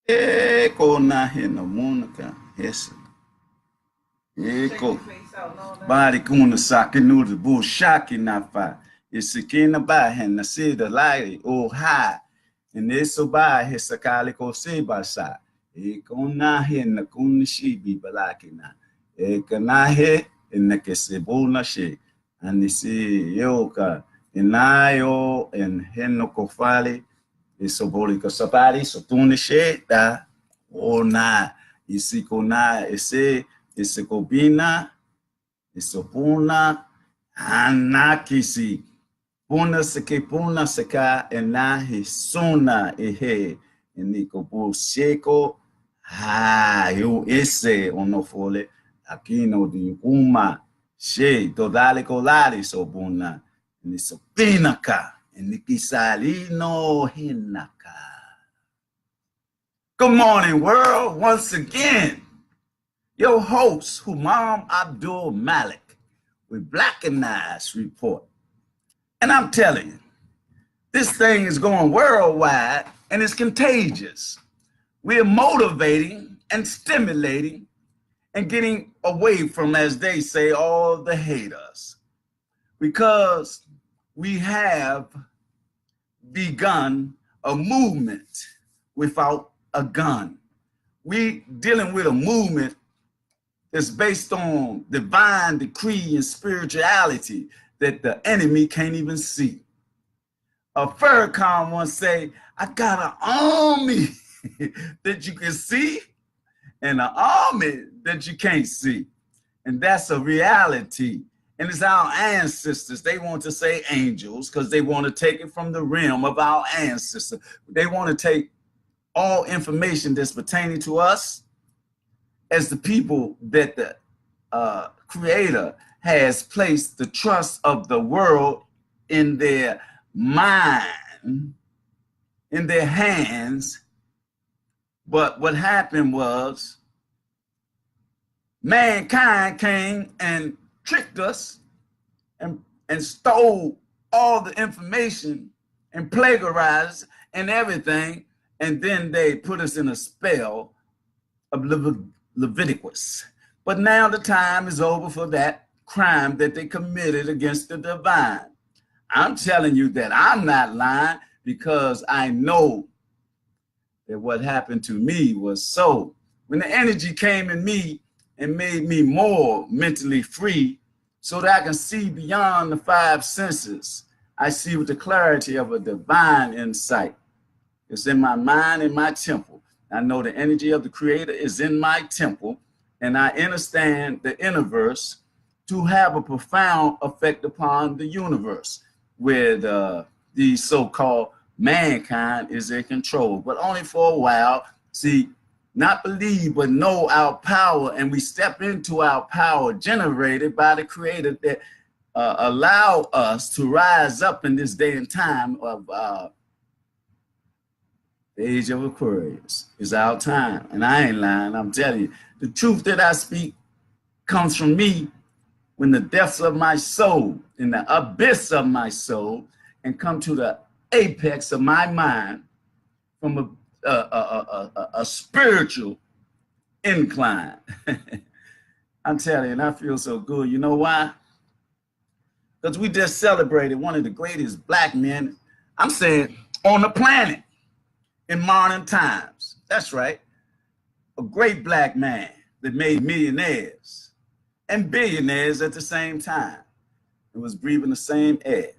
Eko na hina munaka. Yes. Eko. Bari kuna saki nuru bu shaki na fa. Isikina ba hena sida lai o ha. Ineso ba hisakali ko siba sa. Eko na hina kuna shibi balakina. Eka na he inakesibu na shi. Anisi yoka. Inayo en heno kofali. Isobolika sabari sotune sheda ona isikona isikobina isopuna anakisi puna seke puna seka ena hisuna ehe enikobu sheko ha yo ese onofole akino di uma she todale kolari sobuna nisopinaka Nikisalino Hinaka. Good morning, world. Once again, your host, Humam Abdulmalik, with Blackanized report. And I'm telling you, this thing is going worldwide and it's contagious. We're motivating and stimulating and getting away from, as they say, all the haters. Because we have begun a movement without a gun. We dealing with a movement that's based on divine decree and spirituality that the enemy can't even see. A Farrakhan once say, I got an army that you can see and an army that you can't see. And that's a reality. And it's our ancestors. They want to say angels because they want to take it from the realm of our ancestors. They want to take all information that's pertaining to us as the people that the Creator has placed the trust of the world in their mind, in their hands. But what happened was mankind came and tricked us and stole all the information and plagiarized and everything. And then they put us in a spell of Leviticus. But now the time is over for that crime that they committed against the divine. I'm telling you that I'm not lying because I know that what happened to me was so. When the energy came in me and made me more mentally free so that I can see beyond the five senses, I see with the clarity of a divine insight. It's in my mind and my temple. I know the energy of the Creator is in my temple, and I understand the universe to have a profound effect upon the universe, where the so-called mankind is in control, but only for a while. See, not believe, but know our power, and we step into our power generated by the Creator that allow us to rise up in this day and time of the age of Aquarius. Is our time, and I ain't lying. I'm telling you, the truth that I speak comes from me when the depths of my soul, in the abyss of my soul, and come to the apex of my mind from a spiritual incline. I'm telling you, and I feel so good. You know why? Because we just celebrated one of the greatest black men, I'm saying, on the planet in modern times. That's right. A great black man that made millionaires and billionaires at the same time. It was breathing the same air.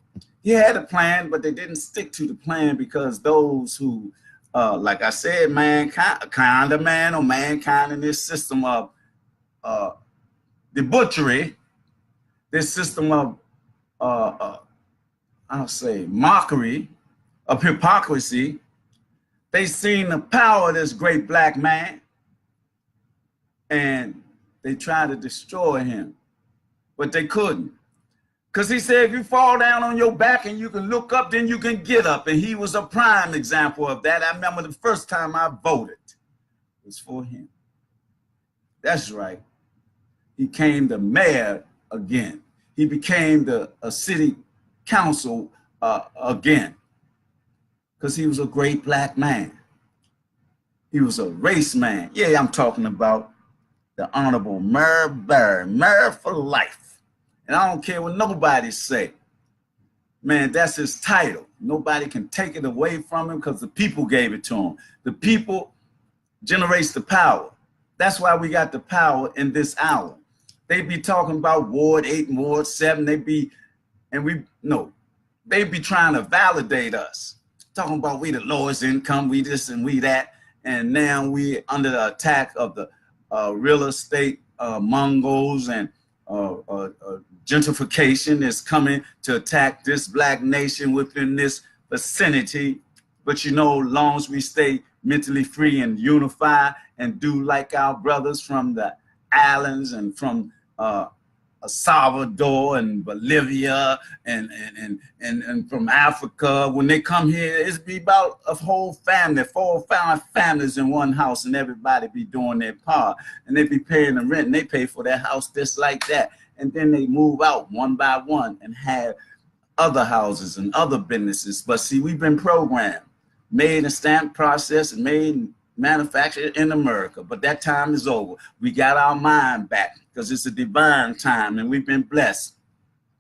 He had a plan, but they didn't stick to the plan because those who, like I said, mankind, kind of man or mankind in this system of debauchery, this system of, I'll say, mockery, of hypocrisy, they seen the power of this great black man and they tried to destroy him, but they couldn't. Because he said, if you fall down on your back and you can look up, then you can get up. And he was a prime example of that. I remember the first time I voted, it was for him. That's right. He became the mayor again. He became a city council again, because he was a great black man. He was a race man. Yeah, I'm talking about the Honorable Murr Barry, Murr for life. And I don't care what nobody say. Man, that's his title. Nobody can take it away from him because the people gave it to him. The people generates the power. That's why we got the power in this hour. They be talking about Ward 8 and Ward 7. They be trying to validate us. Talking about we the lowest income, we this and we that. And now we under the attack of the real estate Mongols, and gentrification is coming to attack this black nation within this vicinity. But long as we stay mentally free and unify and do like our brothers from the islands and from Salvador and Bolivia and from Africa, when they come here, it's be about a whole family, 4 or 5 families in one house, and everybody be doing their part, and they be paying the rent, and they pay for their house just like that, and then they move out one by one and have other houses and other businesses. But see, we've been programmed, made and stamped, processed, and made manufactured in America. But that time is over. We got our mind back because it's a divine time, and we've been blessed.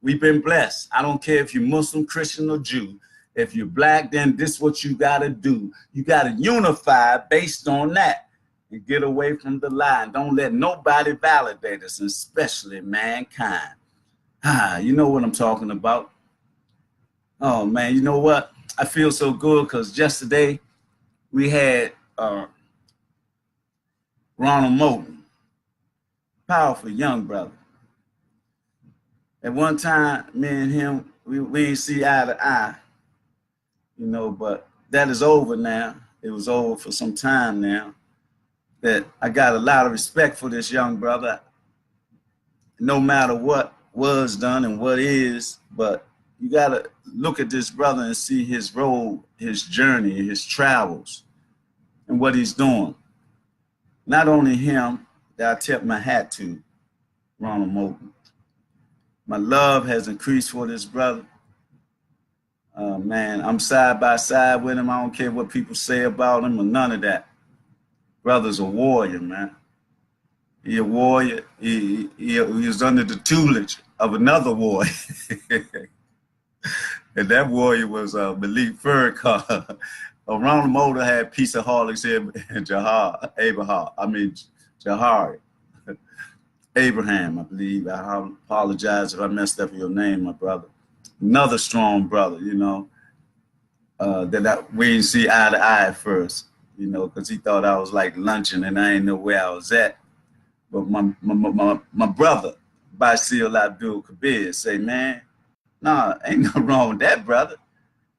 We've been blessed. I don't care if you're Muslim, Christian, or Jew. If you're black, then this is what you got to do. You got to unify based on that and get away from the lie. Don't let nobody validate us, especially mankind. You know what I'm talking about. Oh, man, you know what? I feel so good because yesterday we had Ronald Moulton, powerful young brother. At one time, me and him, we didn't see eye to eye, but that is over now. It was over for some time now. That I got a lot of respect for this young brother, no matter what was done and what is, but you got to look at this brother and see his road, his journey, his travels, and what he's doing. Not only him, that I tip my hat to, Ronald Moulton. My love has increased for this brother. Man, I'm side by side with him. I don't care what people say about him or none of that. Brother's a warrior, man. He a warrior. He was under the tutelage of another warrior. And that warrior was Malik Farrakhan. Ronald Moulton had Peace of Harley's here and Jahari. Abraham, I believe. I apologize if I messed up your name, my brother. Another strong brother, that we didn't see eye to eye at first, because he thought I was like lunching and I didn't know where I was at. But my brother, Basil Abdul Kabir, say, man, nah, ain't nothing wrong with that brother.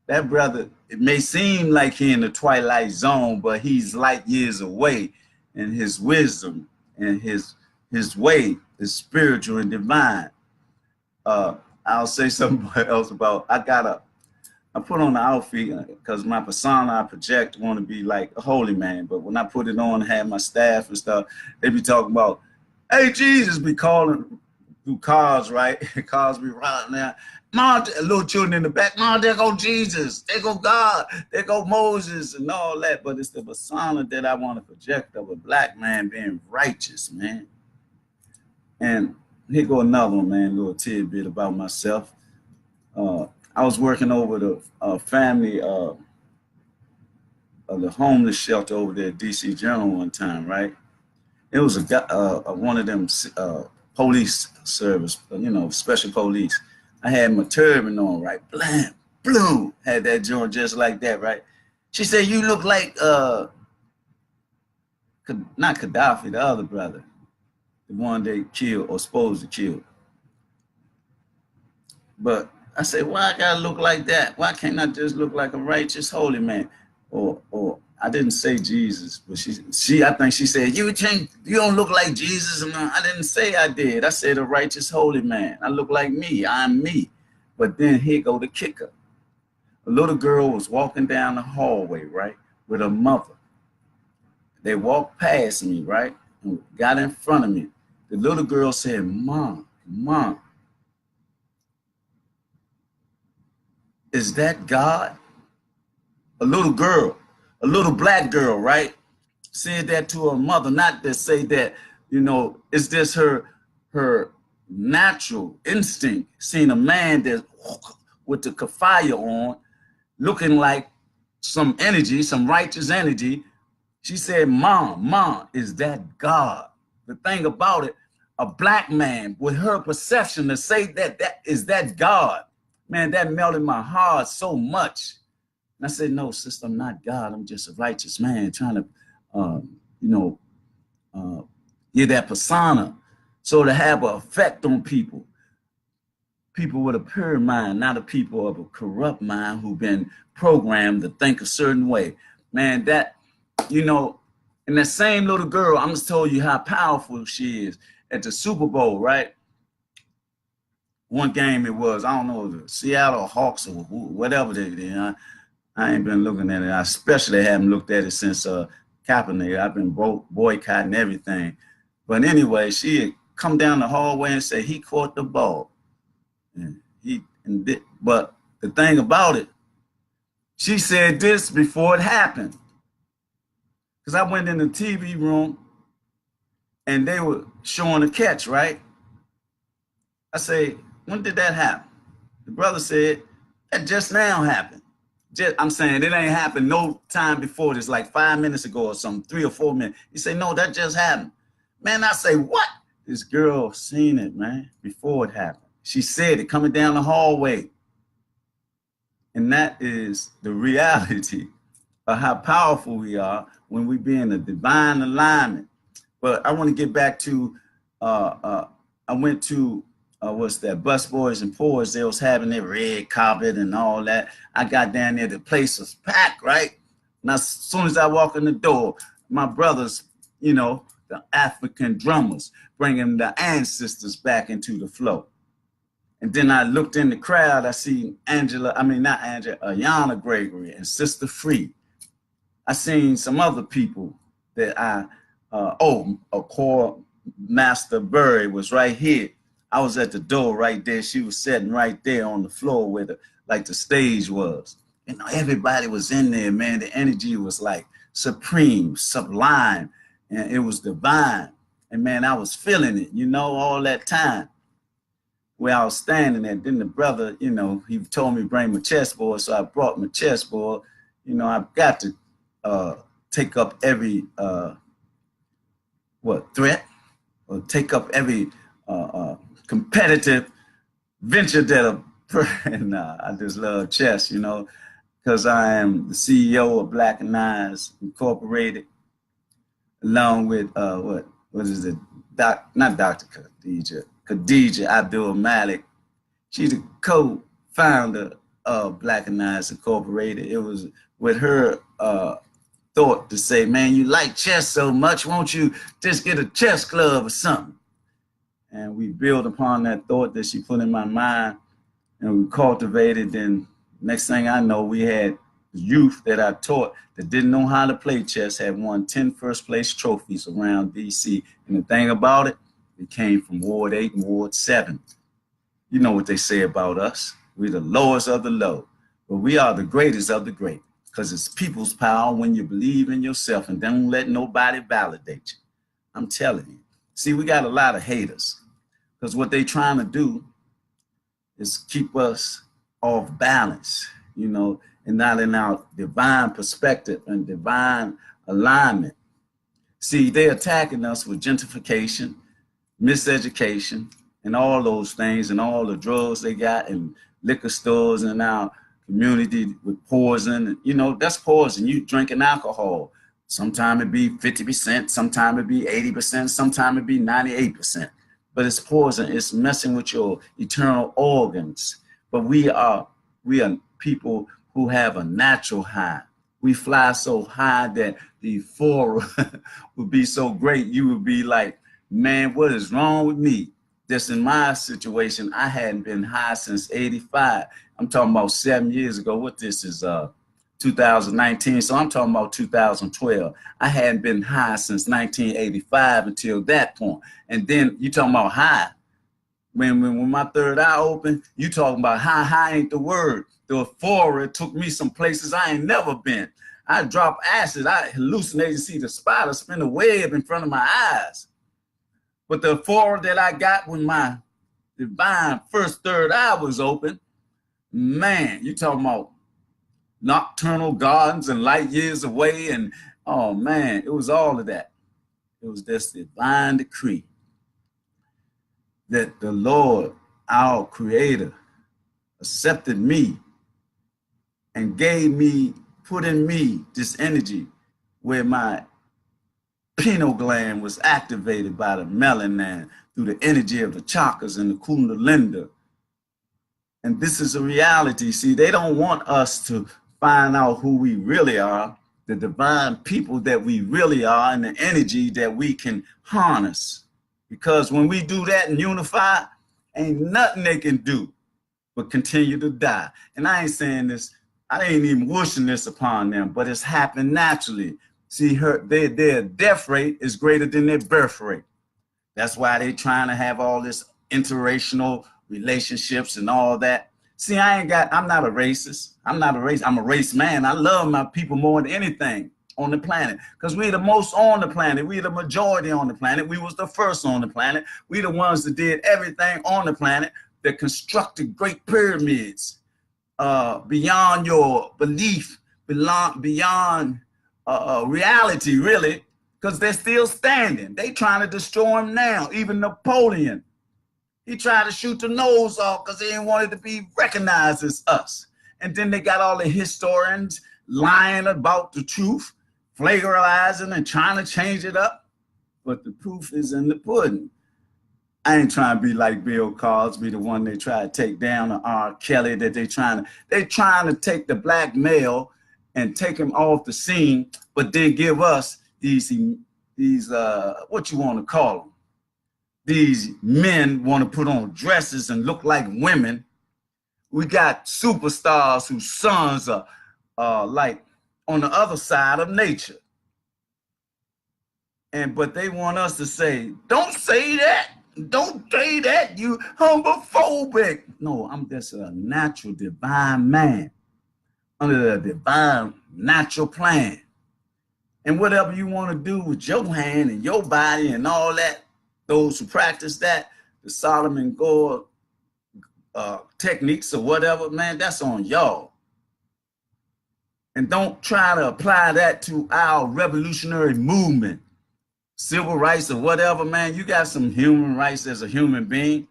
That brother, it may seem like he in the twilight zone, but he's light years away, and his wisdom and his way is spiritual and divine. I'll say something else about, I put on the outfit because my persona I project want to be like a holy man, but when I put it on, have my staff and stuff, they be talking about, hey, Jesus, be calling through cars, right? Cars be riding there. Mom, little children in the back, Mom, there go Jesus, there go God, there go Moses and all that. But it's the persona that I want to project of a black man being righteous, man. And here go another one, man, a little tidbit about myself. I was working over the family of the homeless shelter over there at DC General one time, right? It was a guy, one of them police service, special police. I had my turban on, right? Blam, blue, had that joint just like that, right? She said, you look like, not Gaddafi, the other brother, the one they killed or supposed to kill. But I said, why I gotta look like that? Why can't I just look like a righteous holy man? Or I didn't say Jesus, but I think she said, you don't look like Jesus. And I didn't say I did. I said a righteous holy man. I look like me. I'm me. But then here go the kicker. A little girl was walking down the hallway, right, with her mother. They walked past me, right, and got in front of me. The little girl said, Mom, is that God? A little girl, a little black girl, right? said that to her mother, not to say that, it's just her natural instinct, seeing a man that with the kafaya on, looking like some energy, some righteous energy. She said, Mom, is that God? The thing about it, a black man with her perception to say that is that God, man, that melted my heart so much. And I said, no, sister, I'm not God. I'm just a righteous man trying to, get that persona. So to have an effect on people with a pure mind, not a people of a corrupt mind who've been programmed to think a certain way. Man, that, and that same little girl, I'm just telling you how powerful she is at the Super Bowl, right? One game it was, I don't know, the Seattle Hawks or whatever they did. I ain't been looking at it. I especially haven't looked at it since Kaepernick. I've been boycotting everything. But anyway, she had come down the hallway and said he caught the ball. But the thing about it, she said this before it happened. Because I went in the TV room and they were showing the catch, right? I say, when did that happen? The brother said, that just now happened. I'm saying it ain't happened no time before this, like 5 minutes ago or something, 3 or 4 minutes. He said, no, that just happened. Man, I say, what? This girl seen it, man, before it happened. She said it coming down the hallway. And that is the reality of how powerful we are when we be in a divine alignment. But I want to get back to, I went to, what's that, Busboys and Poors. They was having their red carpet and all that. I got down there, the place was packed, right? And as soon as I walk in the door, my brothers, the African drummers, bringing the ancestors back into the flow. And then I looked in the crowd, I see Ayanna Gregory and Sister Free. I seen some other people that Core Master Burry was right here. I was at the door right there. She was sitting right there on the floor where the stage was. Everybody was in there, man. The energy was like supreme, sublime, and it was divine. And man, I was feeling it, all that time where I was standing there. Then the brother, he told me to bring my chessboard. So I brought my chessboard. I've got to take up every threat, or take up every competitive venture that I just love chess, because I am the CEO of Blackanized Incorporated, along with what is it? Not Dr. Khadija Abdulmalik. She's the co-founder of Blackanized Incorporated. It was with her thought to say, man, you like chess so much, won't you just get a chess club or something? And we built upon that thought that she put in my mind, and we cultivated. And next thing I know, we had youth that I taught that didn't know how to play chess, had won 10 first place trophies around DC. And the thing about it, it came from Ward 8 and Ward 7. You know what they say about us. We're the lowest of the low, but we are the greatest of the great, because it's people's power when you believe in yourself and don't let nobody validate you. I'm telling you. See, we got a lot of haters, because what they trying to do is keep us off balance, and not in our divine perspective and divine alignment. See, they're attacking us with gentrification, miseducation, and all those things, and all the drugs they got, and liquor stores in our community with poison. That's poison. You drinking alcohol. Sometimes it be 50%, sometimes it be 80%, sometimes it be 98%. But it's poison. It's messing with your eternal organs. But we are people who have a natural high. We fly so high that the euphoria would be so great. You would be like, man, what is wrong with me? Just in my situation, I hadn't been high since 85. I'm talking about 7 years ago. What this is, 2019. So I'm talking about 2012. I hadn't been high since 1985 until that point. And then you talking about high. When my third eye opened, you talking about high ain't the word. The euphoria took me some places I ain't never been. I drop acid. I hallucinate to see the spider spin a web in front of my eyes. But the aura that I got when my divine first third eye was open, man, you talking about nocturnal gardens and light years away. And oh man, it was all of that. It was this divine decree that the Lord, our creator, accepted me and gave me, put in me this energy where my pineal gland was activated by the melanin through the energy of the chakras and the kundalini. And this is a reality. See, they don't want us to find out who we really are, the divine people that we really are, and the energy that we can harness. Because when we do that and unify, ain't nothing they can do but continue to die. And I ain't saying this, I ain't even wishing this upon them, but it's happening naturally. See, their death rate is greater than their birth rate. That's why they trying to have all this interracial relationships and all that. See, I'm not a racist. I'm a race man. I love my people more than anything on the planet, because we're the most on the planet. We're the majority on the planet. We was the first on the planet. We the ones that did everything on the planet, that constructed great pyramids beyond your belief, beyond reality, really, because they're still standing. They trying to destroy them now. Even Napoleon, he tried to shoot the nose off because he didn't want it to be recognized as us. And then they got all the historians lying about the truth, flagralizing and trying to change it up. But the proof is in the pudding. I ain't trying to be like Bill Cosby, the one they try to take down, or R. Kelly, that they trying to take the black male and take him off the scene, but then give us these what you want to call them? These men want to put on dresses and look like women. We got superstars whose sons are like on the other side of nature. But they want us to say, don't say that. Don't say that, you homophobic. No, I'm just a natural divine man under the divine natural plan. And whatever you want to do with your hand and your body and all that, those who practice that, the Solomon Gore techniques or whatever, man, that's on y'all. And don't try to apply that to our revolutionary movement, civil rights or whatever, man. You got some human rights as a human being,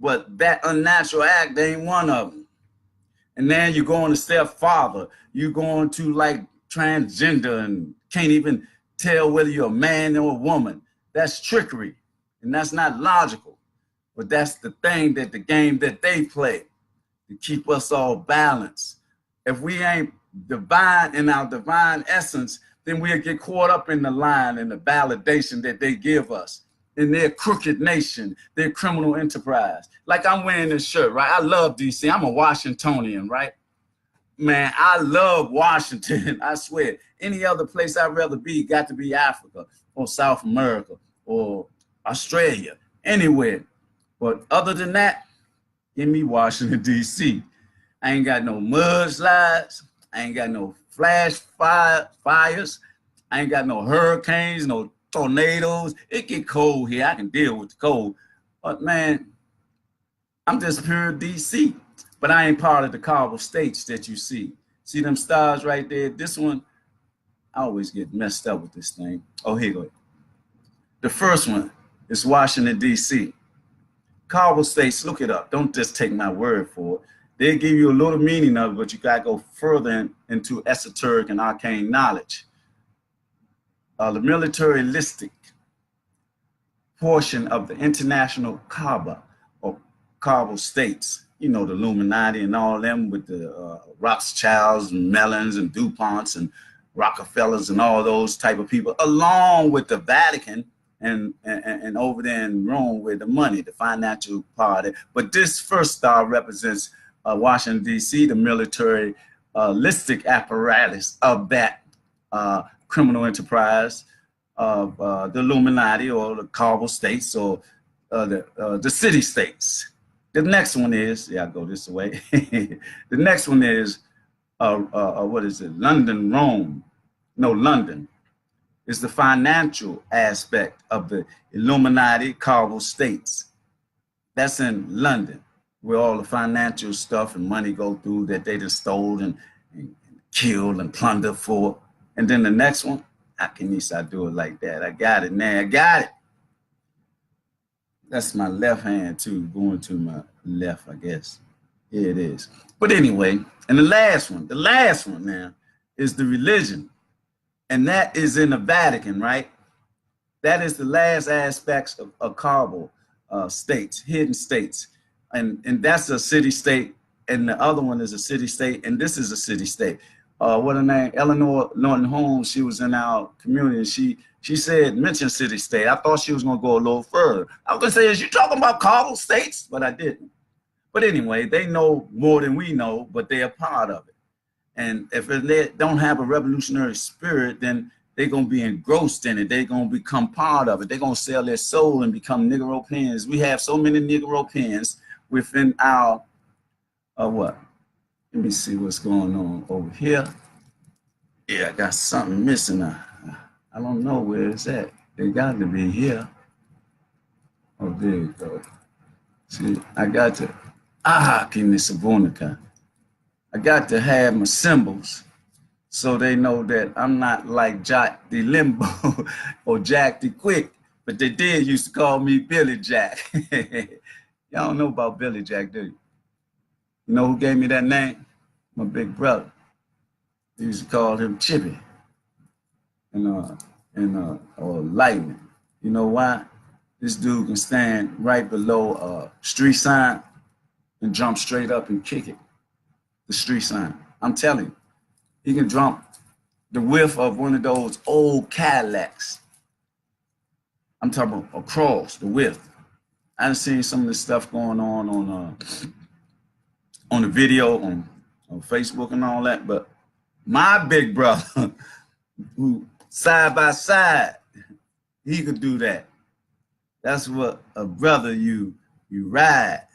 but that unnatural act ain't one of them. And then you're going to step farther. You're going to like transgender and can't even tell whether you're a man or a woman. That's trickery, and that's not logical. But that's the thing, that the game that they play to keep us all balanced. If we ain't divine in our divine essence, then we'll get caught up in the line and the validation that they give us in their crooked nation, their criminal enterprise. Like I'm wearing this shirt, right? I love DC. I'm a Washingtonian, right? Man, I love Washington. I swear. Any other place I'd rather be got to be Africa or South America or Australia, anywhere. But other than that, give me Washington, D.C. I ain't got no mudslides. I ain't got no flash fires. I ain't got no hurricanes, no tornadoes. It get cold here. I can deal with the cold. But man, I'm just pure DC. But I ain't part of the cardinal states that you see. See them stars right there? This one, I always get messed up with this thing. Oh, here you go. The first one is Washington, D.C. Cardinal states, look it up. Don't just take my word for it. They give you a little meaning of it, but you got to go further into esoteric and arcane knowledge. The militaristic portion of the international Kaaba or Cardinal states, you know, the Illuminati and all them with the Rothschilds and Mellons and DuPonts and Rockefellers and all those type of people, along with the Vatican and over there in Rome with the money, the financial party. But this first star represents Washington, D.C., the militaristic apparatus of that criminal enterprise of the Illuminati or the Cardinal states or the city states. The next one is, yeah, I'll go this way. The next one is what is it? London, Rome. No, London. It's the financial aspect of the Illuminati Carbon states. That's in London, where all the financial stuff and money go through that they just stole and killed and plundered for. And then the next one, how can I do it like that? I got it now. I got it. That's my left hand too, going to my left, I guess. Here it is. But anyway, and the last one now is the religion. And that is in the Vatican, right? That is the last aspects of Kabul states, hidden states. And that's a city state. And the other one is a city state. And this is a city state. What her name? Eleanor Norton Holmes, she was in our community. She said, mention city state. I thought she was going to go a little further. I was going to say, is you talking about Kabul states? But I didn't. But anyway, they know more than we know, but they're a part of it. And if they don't have a revolutionary spirit, then they're going to be engrossed in it. They're going to become part of it. They're going to sell their soul and become Negro pens. We have so many Negro pens within our, what? Let me see what's going on over here. Yeah, I got something missing. I don't know where it's at. They got to be here. Oh, there you go. See, I got to, give me Sabonica. I got to have my symbols so they know that I'm not like Jack the Limbo or Jack the Quick, but they did used to call me Billy Jack. Y'all don't know about Billy Jack, do you? You know who gave me that name? My big brother. They used to call him Chippy or Lightning. You know why? This dude can stand right below a street sign and jump straight up and kick it. The street sign. I'm telling you, he can jump the width of one of those old Cadillacs. I'm talking about across the width. I've seen some of this stuff going on the video on Facebook and all that, but my big brother, who side by side, he could do that. That's what a brother you ride.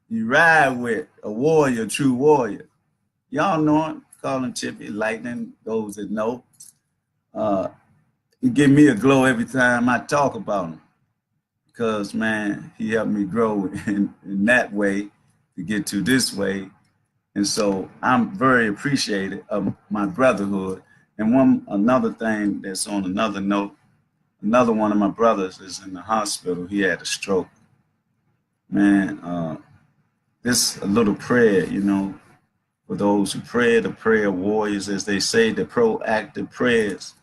You ride with a warrior, true warrior. Y'all know him, call him Chippy, Lightning, those that know. He give me a glow every time I talk about him. Because, man, he helped me grow in that way to get to this way. And so I'm very appreciative of my brotherhood. And another thing that's on another note, another one of my brothers is in the hospital. He had a stroke. Man, this a little prayer, you know, for those who pray, the prayer warriors, as they say, the proactive prayers.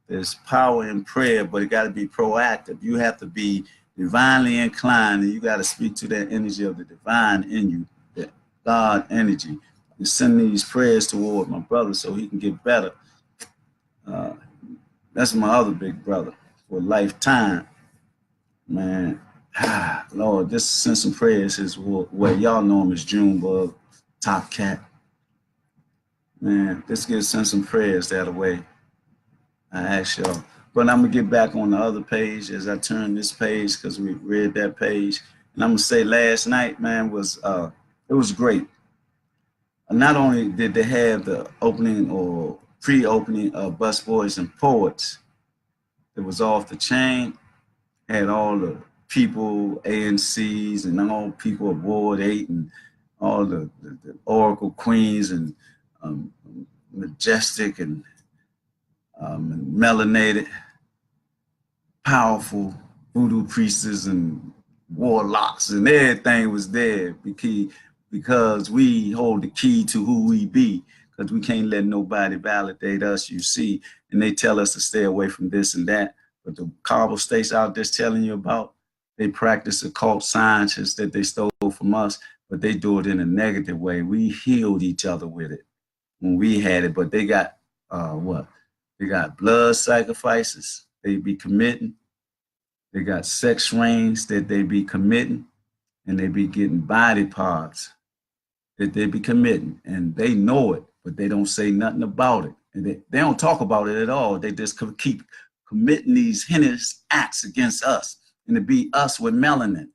There's power in prayer, but it got to be proactive. You have to be divinely inclined, and you got to speak to that energy of the divine in you, that God energy, and send these prayers toward my brother so he can get better. That's my other big brother for a lifetime, man. Lord, just send some prayers his way. Y'all know him as Junebug, Top Cat. Man, just send some prayers that way. I ask y'all. But I'm going to get back on the other page as I turn this page because we read that page. And I'm going to say last night, man, it was great. Not only did they have the opening or pre-opening of Busboys and Poets, it was off the chain, had all the people, ANCs, and all people of Ward 8 and all the Oracle Queens and Majestic and melanated, powerful voodoo priestess and warlocks and everything was there because we hold the key to who we be, because we can't let nobody validate us, you see, and they tell us to stay away from this and that. But the Kabul states out there telling you about, they practice occult sciences that they stole from us, but they do it in a negative way. We healed each other with it when we had it, but they got what? They got blood sacrifices they be committing. They got sex rings that they be committing, and they be getting body parts that they be committing, and they know it, but they don't say nothing about it. And they don't talk about it at all. They just keep committing these heinous acts against us, and to be us with melanin.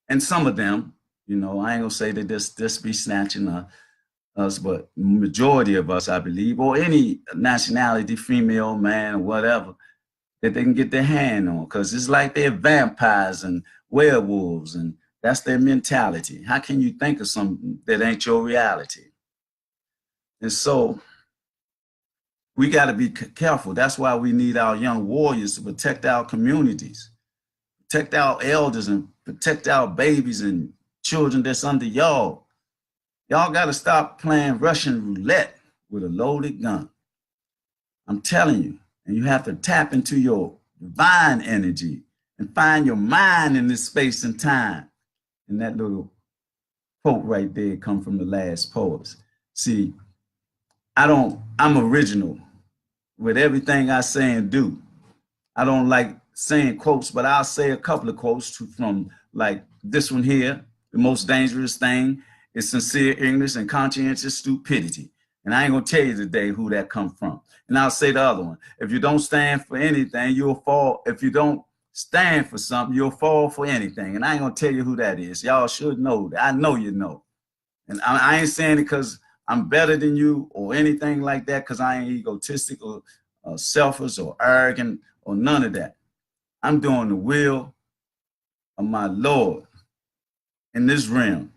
And some of them, you know, I ain't gonna say they just be snatching us, but majority of us, I believe, or any nationality, female, man, or whatever, that they can get their hand on, because it's like they're vampires and werewolves, and that's their mentality. How can you think of something that ain't your reality? And so we got to be careful. That's why we need our young warriors to protect our communities, protect our elders, and protect our babies and children that's under y'all. Y'all got to stop playing Russian roulette with a loaded gun. I'm telling you. And you have to tap into your divine energy and find your mind in this space and time. And that little quote right there come from the last poets. See, I'm original with everything I say and do. I don't like saying quotes, but I'll say a couple of quotes from like this one here. The most dangerous thing is sincere ignorance and conscientious stupidity. And I ain't gonna tell you today who that come from. And I'll say the other one. If you don't stand for anything, you'll fall. If you don't stand for something, you'll fall for anything. And I ain't gonna tell you who that is. Y'all should know that. I know you know. And I ain't saying it because I'm better than you or anything like that, because I ain't egotistic or selfish or arrogant or none of that. I'm doing the will of my Lord in this realm,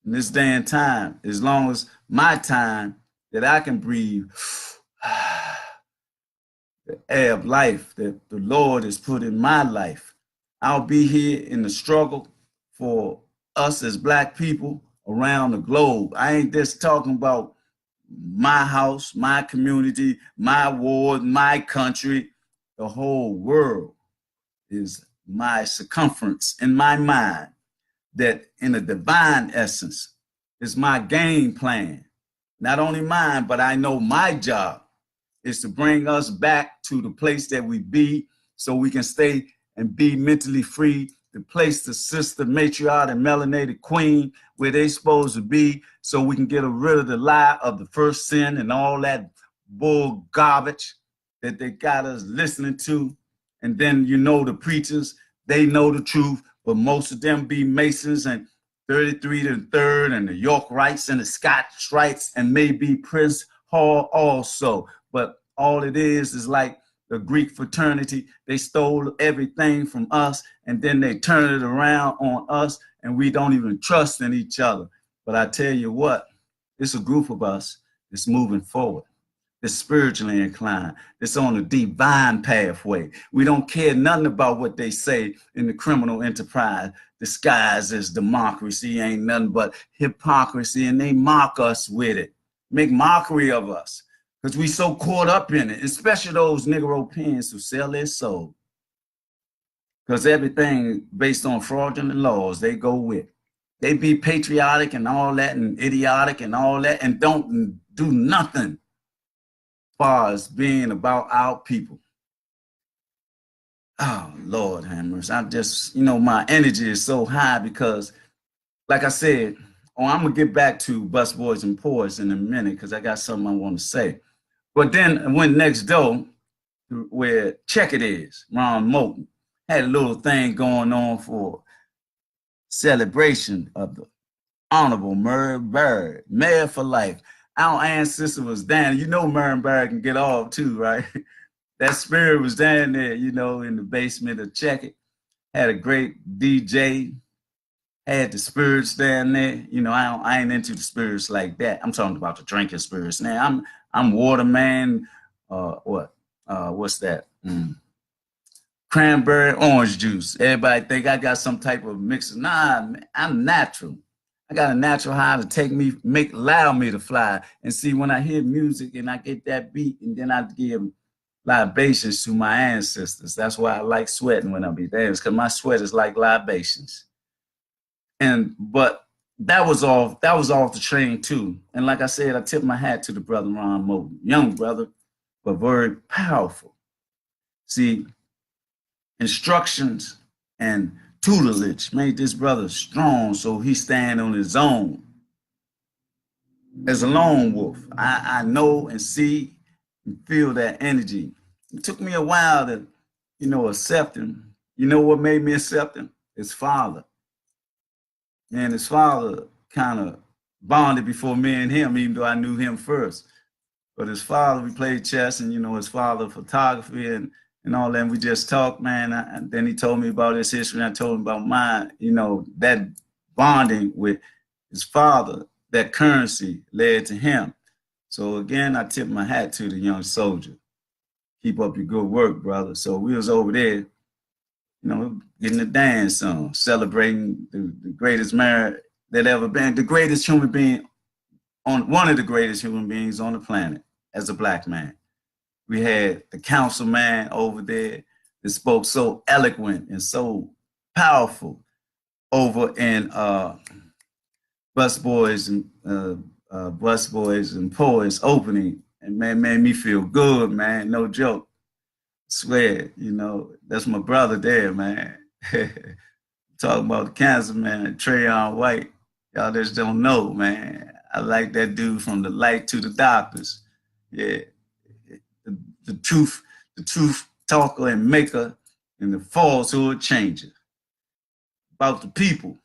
in this day and time, as long as my time that I can breathe the air of life that the Lord has put in my life. I'll be here in the struggle for us as Black people around the globe. I ain't just talking about my house, my community, my ward, my country. The whole world is my circumference in my mind, that in a divine essence is my game plan. Not only mine, but I know my job is to bring us back to the place that we be, so we can stay and be mentally free, to place the sister, matriarch, and melanated queen where they supposed to be, so we can get rid of the lie of the first sin and all that bull garbage that they got us listening to. And then, you know, the preachers, they know the truth, but most of them be Masons and 33 to the third and the York Rights and the Scotch Rights and maybe Prince Hall also. But all it is like the Greek fraternity. They stole everything from us and then they turn it around on us, and we don't even trust in each other. But I tell you what, it's a group of us that's moving forward. That's spiritually inclined, that's on a divine pathway. We don't care nothing about what they say in the criminal enterprise disguised as democracy. Ain't nothing but hypocrisy, and they mock us with it, make mockery of us, because we so caught up in it, especially those Negro pins who sell their soul. Because everything based on fraudulent laws they go with. They be patriotic and all that and idiotic and all that and don't do nothing far as being about our people. Oh, Lord Hammers. I'm just, you know, my energy is so high because, like I said, I'm going to get back to Busboys and Poets in a minute because I got something I want to say. But then I went next door where Check It Is, Ron Moulton, had a little thing going on for celebration of the Honorable Murray Bird, Mayor for Life. Our ancestor was down. You know Murray Bird can get off too, right? That spirit was down there, you know, in the basement of Check It. Had a great DJ, had the spirits down there. You know, I ain't into the spirits like that. I'm talking about the drinking spirits. Now I'm Waterman, what's that? Cranberry orange juice. Everybody think I got some type of mix. Nah, man, I'm natural. I got a natural high to allow me to fly. And see, when I hear music and I get that beat, and then I give libations to my ancestors. That's why I like sweating when I be dancing, because my sweat is like libations. But that was off the train too. And like I said, I tip my hat to the brother Ron Moulton, young brother, but very powerful. See, instructions and tutelage made this brother strong, so he stand on his own as a lone wolf. I know and see and feel that energy. It took me a while to, you know, accept him. You know what made me accept him? His father. And his father kind of bonded before me and him, even though I knew him first. But his father, we played chess, and his father photography and all that. And we just talked, man. And then he told me about his history, and I told him about mine. That bonding with his father, that currency led to him. So again, I tip my hat to the young soldier. Keep up your good work, brother. So we was over there, getting the dance on, celebrating the greatest man that ever been, the greatest human being one of the greatest human beings on the planet as a black man. We had the councilman over there that spoke so eloquent and so powerful over in Busboys and Poets opening, and man, made me feel good, man. No joke. Swear, that's my brother there, man. Talking about the cancer man, Trayon White. Y'all just don't know, man. I like that dude from the light to the doctors. Yeah, the truth talker and maker, and the falsehood changer. About the people,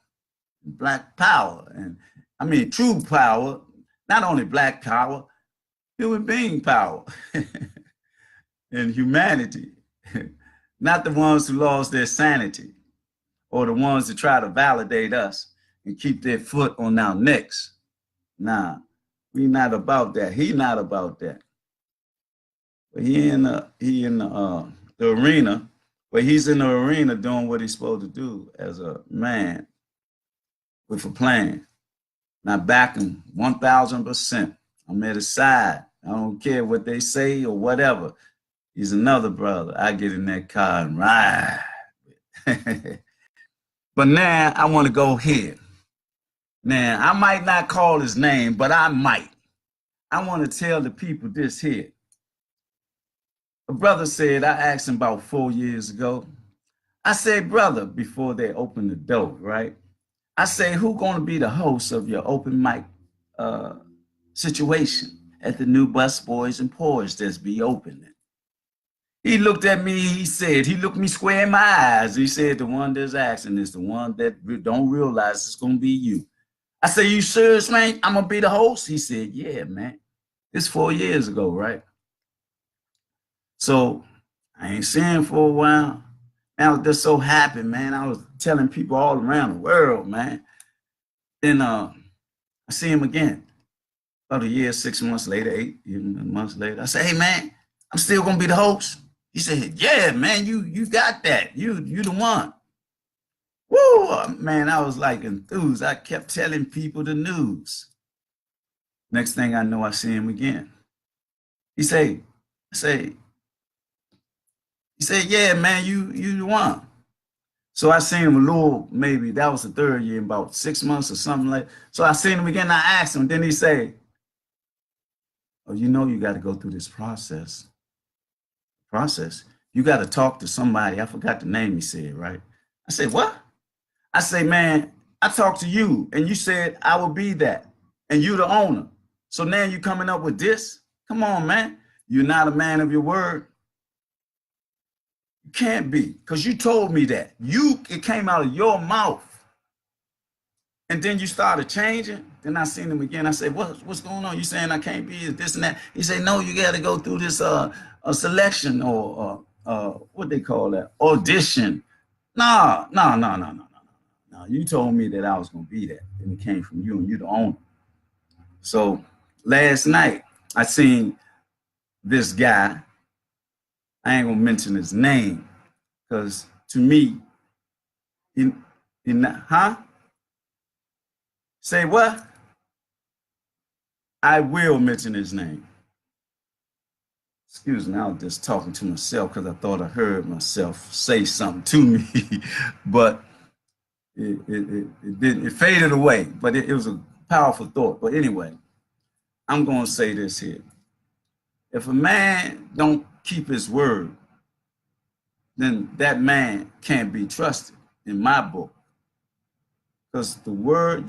black power, and I mean true power, not only black power, human being power, and humanity. Not the ones who lost their sanity, or the ones that try to validate us and keep their foot on our necks. Nah, we not about that. He not about that. But he in the arena, but he's in the arena doing what he's supposed to do as a man with a plan. Now back him 1,000%. I'm at his side. I don't care what they say or whatever. He's another brother. I get in that car and ride. But now I want to go here. Now, I might not call his name, but I might. I want to tell the people this here. A brother said, I asked him about 4 years ago. I said, brother, before they open the door, right? I say, who going to be the host of your open mic situation at the new Busboys and Poets that's be opening? He looked at me, he looked me square in my eyes. He said, the one that's asking is the one that don't realize it's going to be you. I said, you serious, man? I'm going to be the host? He said, yeah, man. It's 4 years ago, right? So I ain't seen him for a while. Man, I was just so happy, man. I was telling people all around the world, man. Then I see him again. About a year, 6 months later, 8 months later. I said, hey, man, I'm still going to be the host. He said, yeah, man, you got that. You the one. Woo, man, I was like enthused. I kept telling people the news. Next thing I know, I see him again. He said, yeah, man, you the one. So I seen him a little, maybe that was the third year, about 6 months or something like. So I seen him again. I asked him. Then he said, oh, you got to go through this process. You got to talk to somebody. I forgot the name he said, right? I said, what? I say, man, I talked to you and you said I will be that and you the owner. So now you coming up with this? Come on, man. You're not a man of your word. You can't be, because you told me that. It came out of your mouth. And then you started changing. Then I seen him again. I said, what's going on? You saying I can't be this and that? He said, no, you got to go through this a selection or what they call that? Audition. No. You told me that I was going to be that. And it came from you and you the owner. So last night, I seen this guy. I ain't going to mention his name because to me, Say what? I will mention his name. Excuse me, I was just talking to myself because I thought I heard myself say something to me, but it faded away, but it was a powerful thought. But anyway, I'm going to say this here. If a man don't keep his word, then that man can't be trusted in my book. Because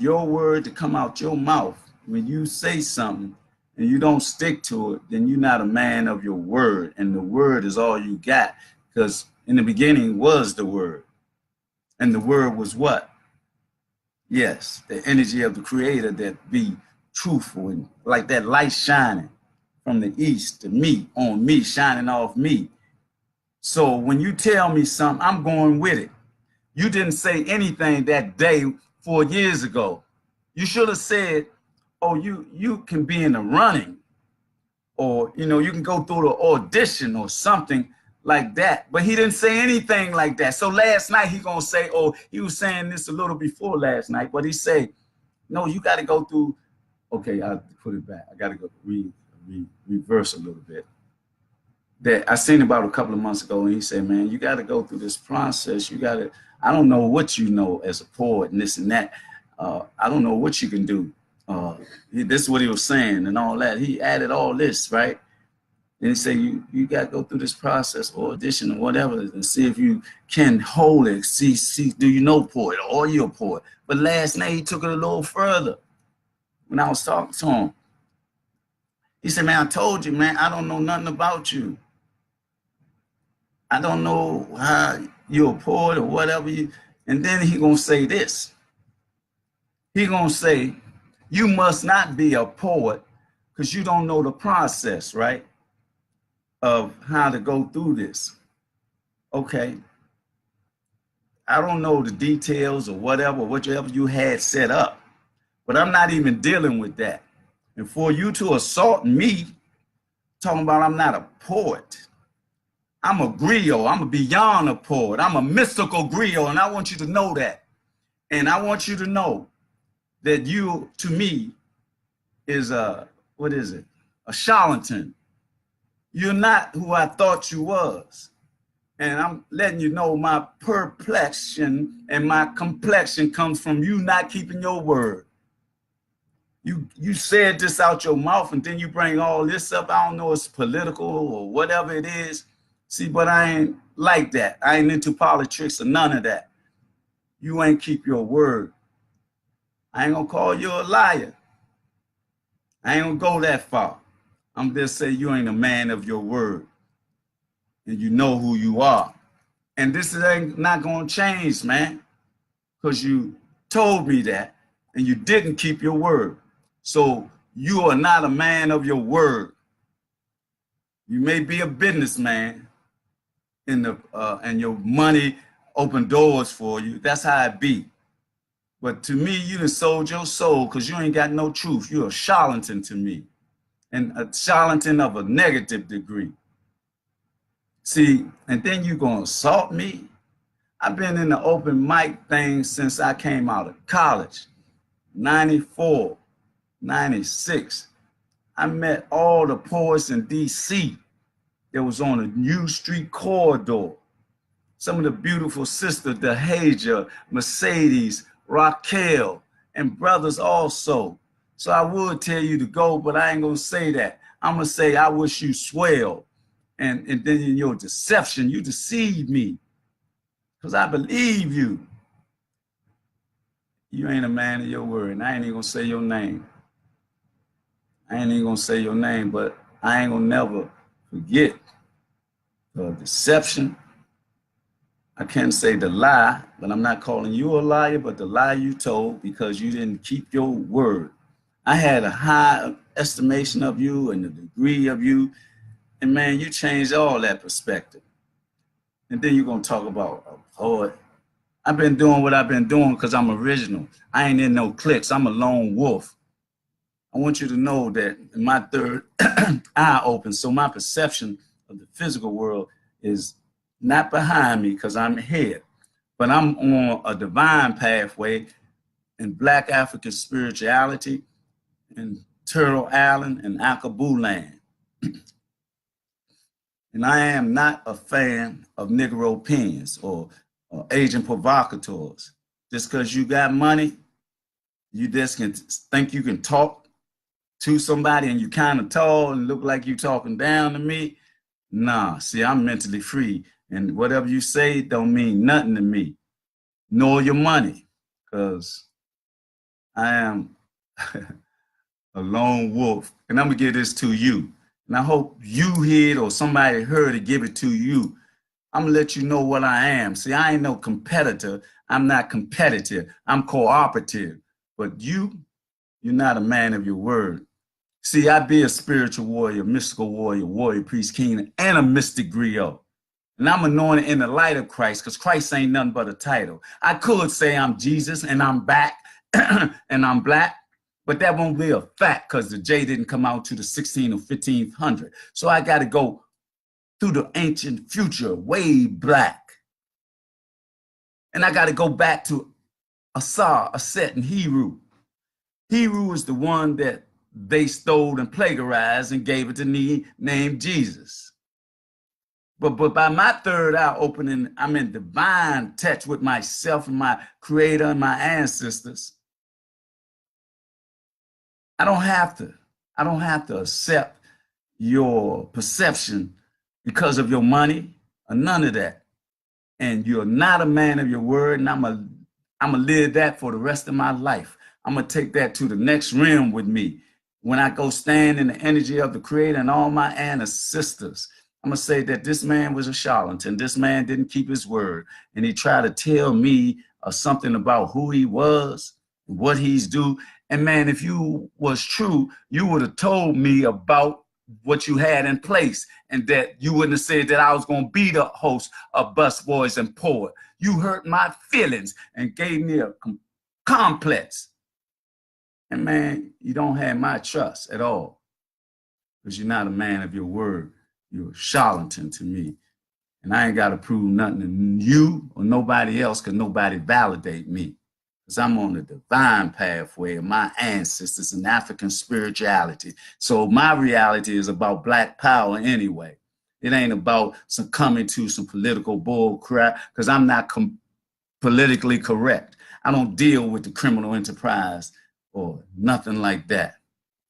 your word to come out your mouth, when you say something and you don't stick to it, then you're not a man of your word. And the word is all you got. Because in the beginning was the word. And the word was what? Yes, the energy of the creator that be truthful and like that light shining from the east to me, on me, shining off me. So when you tell me something, I'm going with it. You didn't say anything that day 4 years ago. You should have said, oh, you can be in the running, or you can go through the audition or something like that. But he didn't say anything like that. So last night he gonna say, oh, he was saying this a little before last night, but he said, no, you got to go through. Okay, I'll put it back. I got to go reverse a little bit. That I seen about a couple of months ago, and he said, man, you got to go through this process. You got to, I don't know what you know as a poet and this and that. I don't know what you can do. This is what he was saying and all that. He added all this, right? And he said, you got to go through this process or audition or whatever and see if you can hold it. See, do you know poet or you're a poet? But last night he took it a little further when I was talking to him. He said, man, I told you, man, I don't know nothing about you. I don't know how you're a poet or whatever. And then he going to say this. He going to say, you must not be a poet because you don't know the process, right, of how to go through this. Okay. I don't know the details or whatever you had set up, but I'm not even dealing with that. And for you to assault me, talking about I'm not a poet, I'm a griot. I'm a beyond a poet. I'm a mystical griot, and I want you to know that. And I want you to know that you, to me, is what is it? A charlatan. You're not who I thought you was. And I'm letting you know my perplexion and my complexion comes from you not keeping your word. You said this out your mouth, and then you bring all this up. I don't know if it's political or whatever it is. See, but I ain't like that. I ain't into politics or none of that. You ain't keep your word. I ain't gonna call you a liar. I ain't gonna go that far. I'm just say you ain't a man of your word, and you know who you are. And this ain't not gonna change, man, because you told me that, and you didn't keep your word. So you are not a man of your word. You may be a businessman, and your money open doors for you. That's how it be. But to me, you done sold your soul because you ain't got no truth. You're a charlatan to me, and a charlatan of a negative degree. See, and then you gonna assault me? I've been in the open mic thing since I came out of college, 94, 96. I met all the poets in DC that was on the U Street corridor. Some of the beautiful sisters, Dehaja, Mercedes, Raquel, and brothers also. So I would tell you to go, but I ain't gonna say that. I'm gonna say I wish you swell. And then in your deception, you deceived me. Because I believe you. You ain't a man of your word. And I ain't even gonna say your name. I ain't even gonna say your name, but I ain't gonna never forget the deception. I can't say the lie, but I'm not calling you a liar, but the lie you told because you didn't keep your word. I had a high estimation of you and the degree of you, and man, you changed all that perspective. And then you're gonna talk about a poet. I've been doing what I've been doing because I'm original. I ain't in no cliques. I'm a lone wolf. I want you to know that my third eye open, so my perception of the physical world is not behind me because I'm here, but I'm on a divine pathway in Black African spirituality in Turtle Island and Akabu land. And I am not a fan of Negro pens or agent provocateurs. Just because you got money, you just can think you can talk to somebody and you kind of tall and look like you talking down to me. Nah, see, I'm mentally free. And whatever you say don't mean nothing to me, nor your money, because I am a lone wolf. And I'm going to give this to you. And I hope you hear it or somebody heard it, give it to you. I'm gonna let you know what I am. See, I ain't no competitor. I'm not competitive. I'm cooperative. But you're not a man of your word. See, I be a spiritual warrior, mystical warrior, warrior priest, king, and a mystic griot. And I'm anointed in the light of Christ, because Christ ain't nothing but a title. I could say I'm Jesus and I'm back and I'm black, but that won't be a fact because the J didn't come out to the 16 or 1500. So I got to go through the ancient future, way black. And I got to go back to Asar, Aset, and Heru. Heru is the one that they stole and plagiarized and gave it to me, named Jesus. But by my third eye opening, I'm in divine touch with myself and my creator and my ancestors. I don't have to accept your perception because of your money or none of that. And you're not a man of your word, and I'm gonna live that for the rest of my life. I'm gonna take that to the next realm with me. When I go stand in the energy of the creator and all my ancestors, I'm gonna say that this man was a charlatan. This man didn't keep his word, and he tried to tell me something about who he was, what he's do. And man, if you was true, you would have told me about what you had in place, and that you wouldn't have said that I was going to be the host of Busboys and Poet. You hurt my feelings and gave me a complex. And man, you don't have my trust at all, because you're not a man of your word. You're a charlatan to me. And I ain't got to prove nothing to you or nobody else, because nobody validate me. Because I'm on the divine pathway of my ancestors in African spirituality. So my reality is about black power anyway. It ain't about succumbing to some political bull crap, because I'm not politically correct. I don't deal with the criminal enterprise or nothing like that.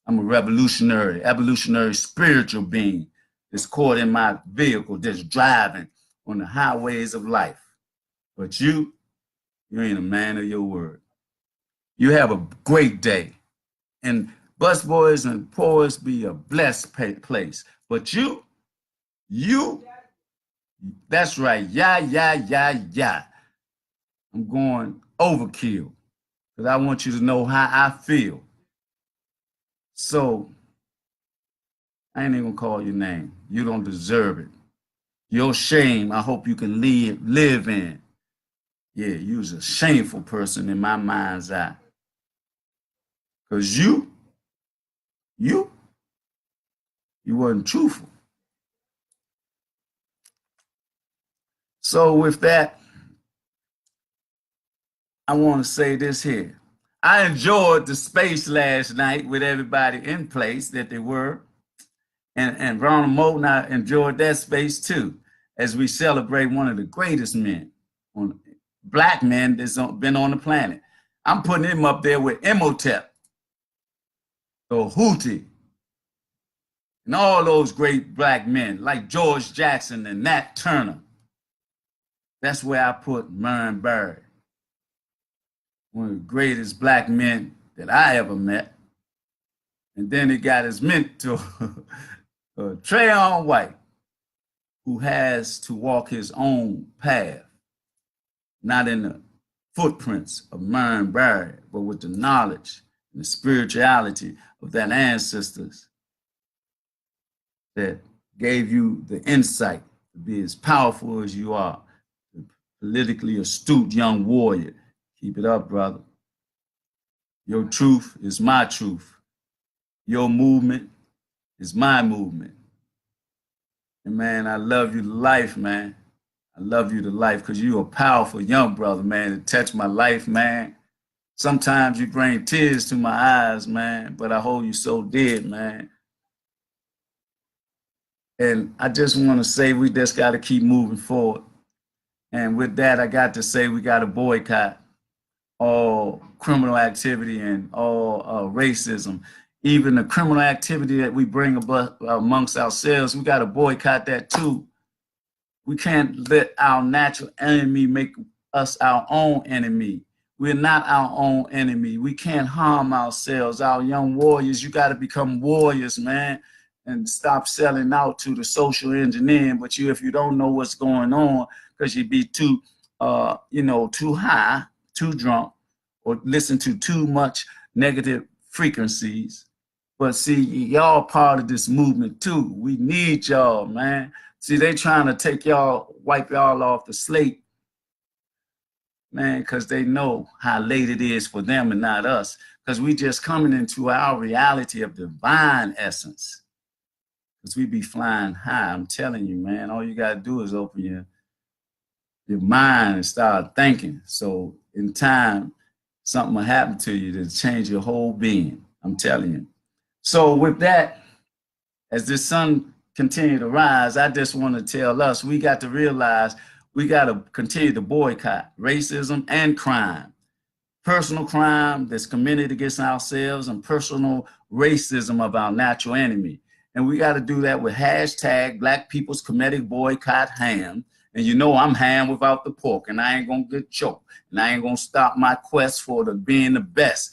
I'm a revolutionary, evolutionary spiritual being that's caught in my vehicle, that's driving on the highways of life. But you ain't a man of your word. You have a great day. And Busboys and Poets be a blessed place. But you, that's right. Yeah. I'm going overkill, because I want you to know how I feel. So I ain't even gonna call your name. You don't deserve it. Your shame, I hope you can live in. Yeah, you was a shameful person in my mind's eye. Because you wasn't truthful. So with that, I want to say this here. I enjoyed the space last night with everybody in place that they were. And Ronald Moulton, I enjoyed that space too, as we celebrate one of the greatest men, black men that's been on the planet. I'm putting him up there with Imhotep, the Houthi, and all those great black men like George Jackson and Nat Turner. That's where I put Murray Barry, one of the greatest black men that I ever met. And then he got his mentor, Trayon White, who has to walk his own path, not in the footprints of Murray Barry, but with the knowledge and the spirituality of that ancestors that gave you the insight to be as powerful as you are, a politically astute young warrior. Keep it up, brother. Your truth is my truth. Your movement is my movement. And man, I love you to life, man. I love you to life, because you're a powerful young brother, man, that touched my life, man. Sometimes you bring tears to my eyes, man, but I hold you so dear, man. And I just want to say we just got to keep moving forward. And with that, I got to say we got to boycott all criminal activity and all racism. Even the criminal activity that we bring amongst ourselves, we got to boycott that too. We can't let our natural enemy make us our own enemy. We're not our own enemy. We can't harm ourselves. Our young warriors, you got to become warriors, man. and stop selling out to the social engineering. But if you don't know what's going on, because you be too, too high, too drunk, or listen to too much negative frequencies. But see, y'all part of this movement too. We need y'all, man. See, they trying to take y'all, wipe y'all off the slate, man, because they know how late it is for them and not us. Because we just coming into our reality of divine essence. Because we be flying high. I'm telling you, man, all you got to do is open your mind and start thinking. So in time, something will happen to you to change your whole being. I'm telling you. So with that, as this sun continue to rise, I just want to tell us, we got to realize we got to continue to boycott racism and crime. Personal crime that's committed against ourselves and personal racism of our natural enemy. And we got to do that with hashtag Black People's Comedic Boycott Ham. And you know I'm ham without the pork, and I ain't going to get choked. And I ain't going to stop my quest for being the best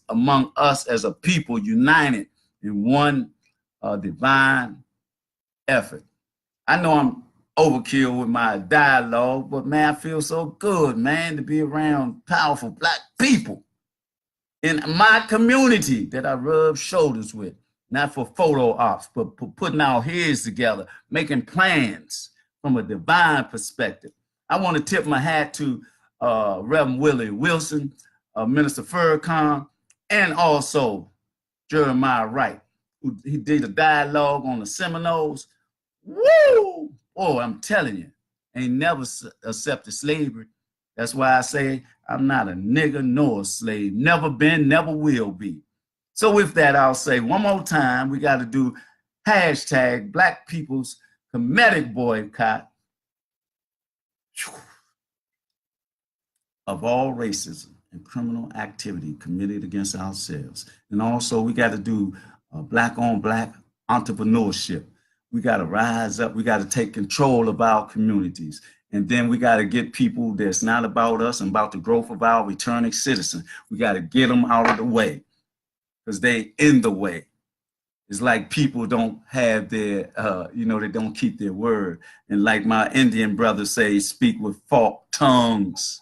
among us as a people united in one divine effort. I know I'm overkill with my dialogue, but man, I feel so good, man, to be around powerful Black people in my community that I rub shoulders with, not for photo ops, but for putting our heads together, making plans from a divine perspective. I want to tip my hat to Reverend Willie Wilson, Minister Farrakhan, and also Jeremiah Wright, who he did a dialogue on the Seminoles. Woo! Oh, I'm telling you, ain't never accepted slavery. That's why I say I'm not a nigger nor a slave. Never been, never will be. So with that, I'll say one more time, we got to do hashtag Black People's Comedic Boycott of all racism and criminal activity committed against ourselves. And also we got to do Black on Black entrepreneurship. We got to rise up. We got to take control of our communities. And then we got to get people that's not about us and about the growth of our returning citizens. We got to get them out of the way because they in the way. It's like people don't have their, they don't keep their word. And like my Indian brothers say, speak with forked tongues.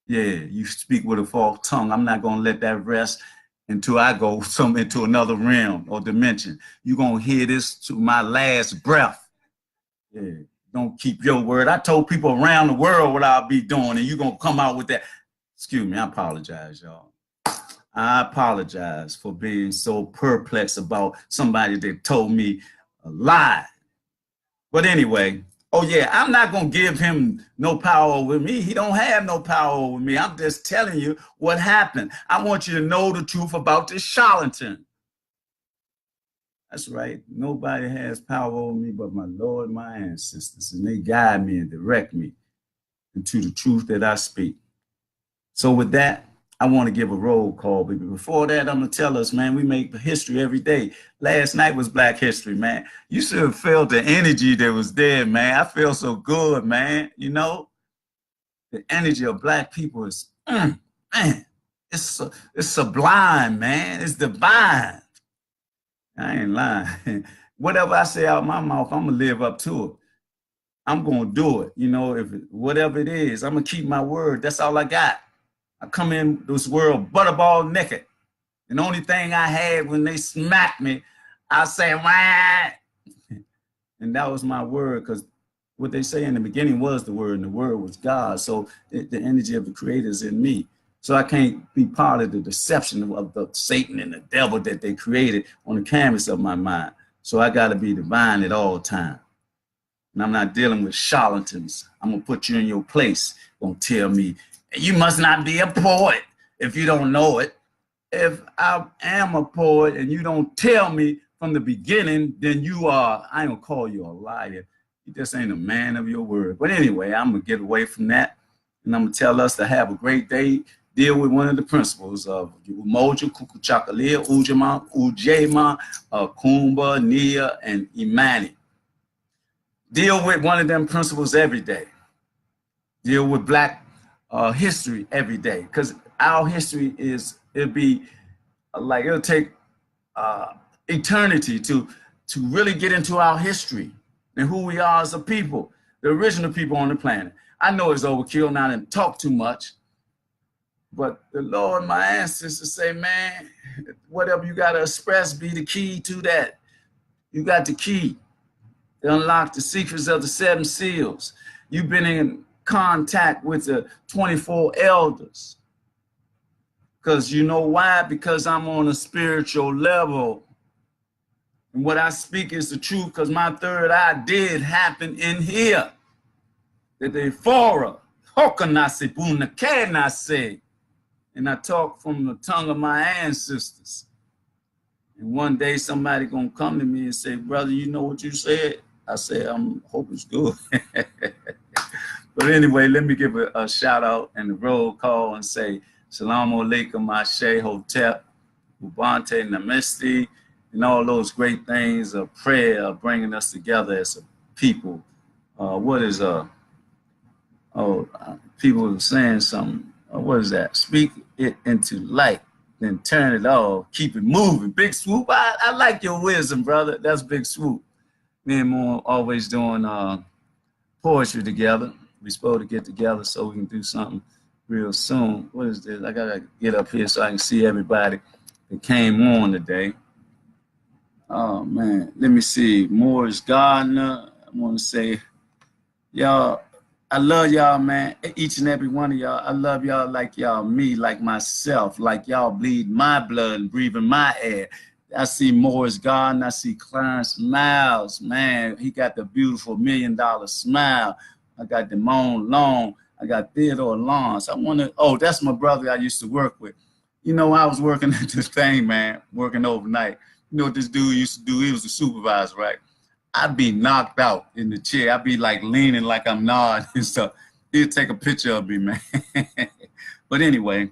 Yeah, you speak with a forked tongue. I'm not going to let that rest until I go into another realm or dimension. You're going to hear this to my last breath. Yeah, don't keep your word. I told people around the world what I'll be doing, and you're going to come out with that. Excuse me, I apologize, y'all. I apologize for being so perplexed about somebody that told me a lie. But anyway, oh yeah, I'm not going to give him no power over me. He don't have no power over me. I'm just telling you what happened. I want you to know the truth about this charlatan. That's right. Nobody has power over me but my Lord, my ancestors, and they guide me and direct me into the truth that I speak. So with that, I want to give a roll call, but before that, I'm going to tell us, man, we make history every day. Last night was Black History, man. You should have felt the energy that was there, man. I feel so good, man. You know, the energy of Black people is, man, it's sublime, man. It's divine. I ain't lying. Whatever I say out my mouth, I'm going to live up to it. I'm going to do it. You know, whatever it is, I'm going to keep my word. That's all I got. I come in this world butterball naked. And the only thing I had when they smacked me, I say, wah! And that was my word, because what they say in the beginning was the word, and the word was God. So the energy of the creator is in me. So I can't be part of the deception of the Satan and the devil that they created on the canvas of my mind. So I got to be divine at all times. And I'm not dealing with charlatans. I'm going to put you in your place. Going to tell me, you must not be a poet if you don't know it. If I am a poet and you don't tell me from the beginning, then you are, I ain't gonna call you a liar. You just ain't a man of your word. But anyway, I'm gonna get away from that. And I'm gonna tell us to have a great day. Deal with one of the principles of Umoja, Kukuchakalia, Ujama, Ujema, Kumba, Nia, and Imani. Deal with one of them principles every day. Deal with Black history every day, because our history is, it'll take eternity, to really get into our history and who we are as a people, the original people on the planet. I know it's overkill now and talk too much, but the Lord, my ancestors say, man, whatever you got to express, be the key to that. You got the key to unlock the secrets of the 7 seals. You've been in contact with the 24 elders. Because you know why? Because I'm on a spiritual level. And what I speak is the truth, because my third eye did happen in here. That they fora, hokanase, bunakenase. And I talk from the tongue of my ancestors. And one day somebody gonna come to me and say, brother, you know what you said? I say, I hope it's good. But anyway, let me give a shout out and a roll call and say, Salam alaikum, Ashe, Hotep, Ubante, Namaste, and all those great things of prayer bringing us together as a people. People saying something. What is that? Speak it into light, then turn it off, keep it moving. Big Swoop, I like your wisdom, brother. That's Big Swoop. Me and Moore always doing poetry together. We supposed to get together so we can do something real soon. What is this? I gotta get up here so I can see everybody that came on today. Oh man, let me see. Morris Gardner. I want to say, y'all, I love y'all, man. Each and every one of y'all. I love y'all like y'all me, like myself, like y'all bleed my blood and breathing my air. I see Morris Gardner. I see Clarence Miles. Man, he got the beautiful $1 million smile. I got Damone Long. I got Theodore Lawrence. I want to, oh, that's my brother I used to work with. You know, I was working at this thing, man, working overnight. You know what this dude used to do? He was the supervisor, right? I'd be knocked out in the chair. I'd be like leaning like I'm nodding and stuff. He'd take a picture of me, man. But anyway,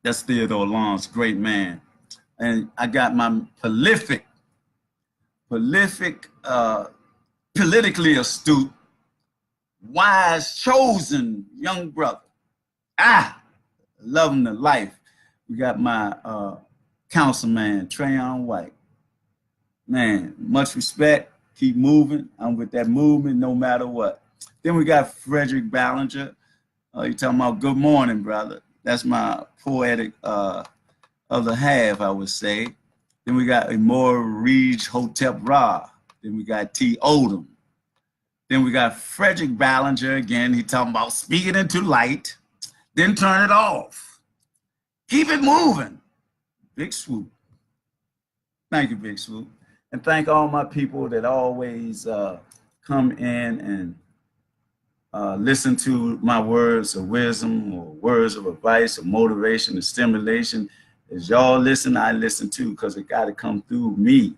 that's Theodore Lawrence, great man. And I got my prolific, politically astute, wise, chosen young brother. Love him to life. We got my councilman, Trayon White. Man, much respect. Keep moving. I'm with that movement no matter what. Then we got Frederick Ballinger. You talking about good morning, brother. That's my poetic other half, I would say. Then we got Amor Reed Hotep Ra. Then we got T. Odom. Then we got Frederick Ballinger again. He talking about speaking into light, then turn it off. Keep it moving. Big Swoop. Thank you, Big Swoop. And thank all my people that always come in and listen to my words of wisdom or words of advice or motivation or stimulation. As y'all listen, I listen too, because it got to come through me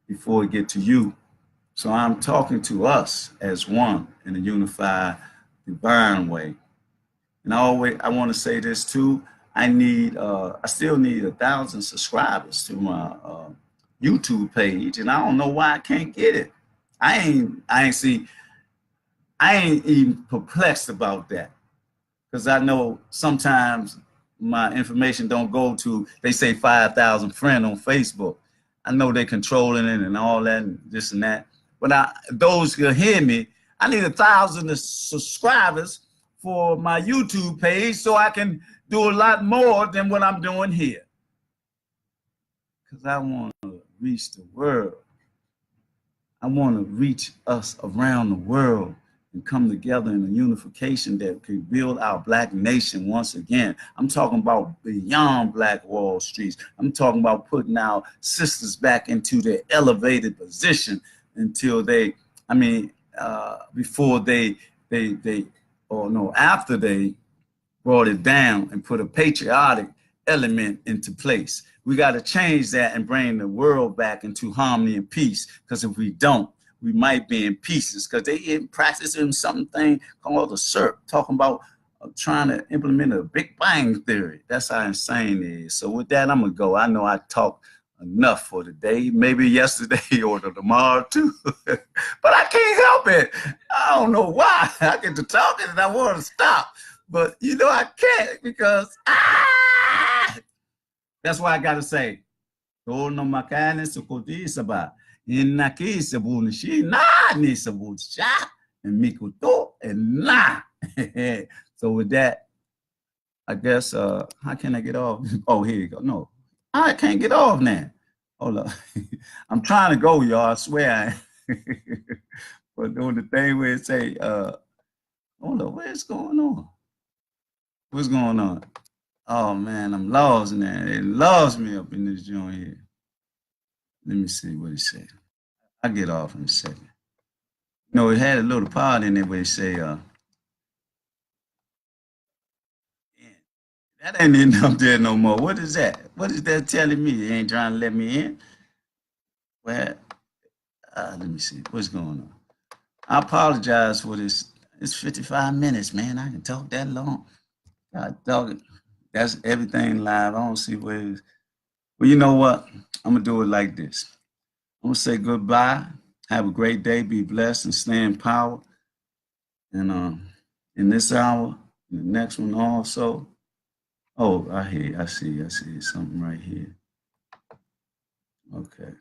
before it get to you. So I'm talking to us as one in a unified, divine way. And I want to say this too. I still need 1,000 subscribers to my YouTube page, and I don't know why I can't get it. I ain't even perplexed about that, because I know sometimes my information don't go to, they say 5,000 friends on Facebook. I know they controlling it and all that and this and that. But those who hear me, I need 1,000 subscribers for my YouTube page so I can do a lot more than what I'm doing here. Because I want to reach the world. I want to reach us around the world and come together in a unification that can build our Black nation once again. I'm talking about beyond Black Wall Streets. I'm talking about putting our sisters back into their elevated position until after they brought it down and put a patriotic element into place. We got to change that and bring the world back into harmony and peace, because if we don't, we might be in pieces, because they practicing something called the SERP, talking about trying to implement a Big Bang theory. That's how insane it is. So with that, I'm going to go. I know I talked enough for today, maybe yesterday or tomorrow too, but I can't help it. I don't know why. I get to talking and I want to stop, but you know I can't, because that's why I got to say, no makane sukoti saba. Inaki sabun shi na ni sabun sha and mikuto and na. So with that, I guess how can I get off? Oh, here you go. No, I can't get off now. Hold up. I'm trying to go, y'all. I swear. But doing the thing where it say, hold up, what's going on? What's going on? Oh man, I'm lost now. It lost me up in this joint here. Let me see what it said. I'll get off in a second. No, it had a little part in there where it say, that ain't in up there no more. What is that? What is that telling me? It ain't trying to let me in. Well, let me see. What's going on? I apologize for this. It's 55 minutes, man. I can talk that long. God dog it. That's everything live. I don't see where it is. Well, you know what? I'm going to do it like this. I'm going to say goodbye. Have a great day. Be blessed and stay in power. And in this hour, in the next one also. Oh, I see something right here. Okay.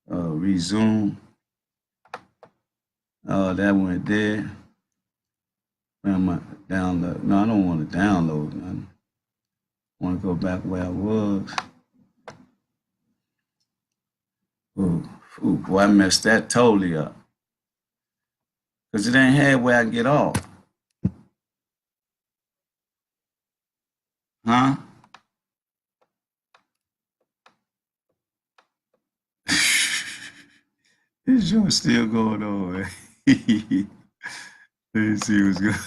Resume. Oh, that went there. Where am I? Download. No, I don't want to download nothing. I want to go back where I was. Ooh, boy, I messed that totally up. Because it ain't had where I can get off. Huh? This joint still going on, man. Let's see what's going on.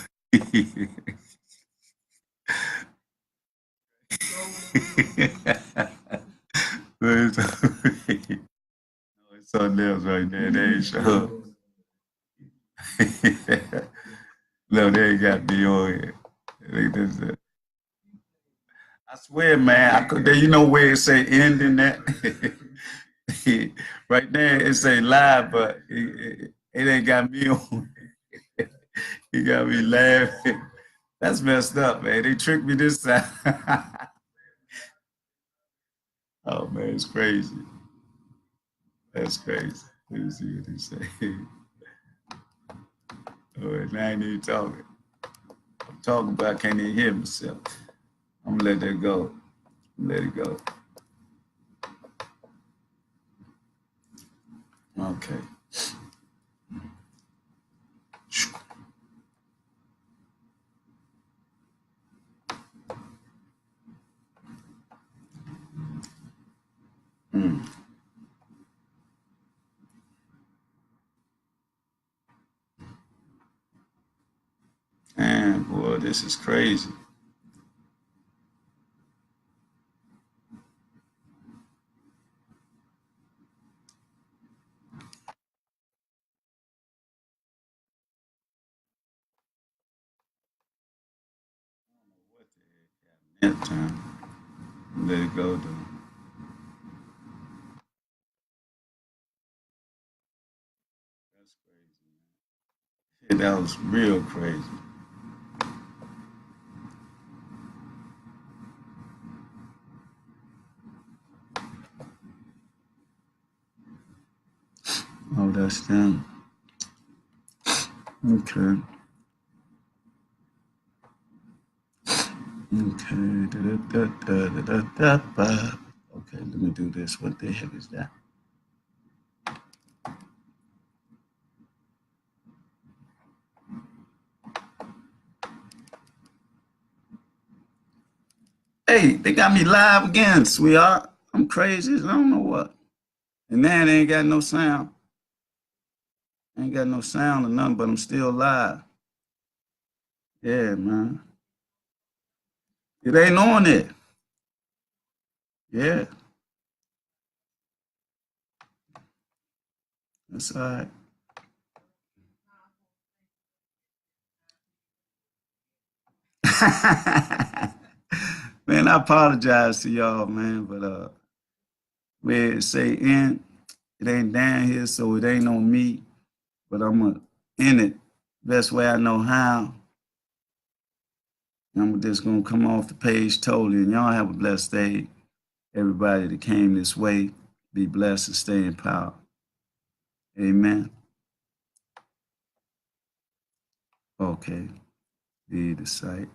It's something else right there. They ain't sure. No, they ain't got me on here. I swear, man, I could. You know where it say end in that? Right there, it say live, but it ain't got me on. It got me laughing. That's messed up, man. They tricked me this time. Oh man, it's crazy. That's crazy. Let me see what they say. Oh, and I ain't even talking. I'm talking, but I can't even hear myself. I'm gonna let that go. Let it go. Okay. Mm. Man, boy, this is crazy. That time. Let it go, though. That's crazy, man. Yeah, that was real crazy. Oh, that's them. Okay. Okay. Da-da-da-da-da-da-da. Okay, let me do this. What the heck is that? Hey, they got me live again, sweetheart. I'm crazy. I don't know what. And now they ain't got no sound. Ain't got no sound or nothing, but I'm still live. Yeah, man. It ain't on it. Yeah, that's all right. Man, I apologize to y'all, man, but where it say end, it ain't down here, so it ain't on me. But I'm gonna end it best way I know how. I'm just gonna come off the page totally, and y'all have a blessed day. Everybody that came this way, be blessed and stay in power. Amen. Okay, leave the site.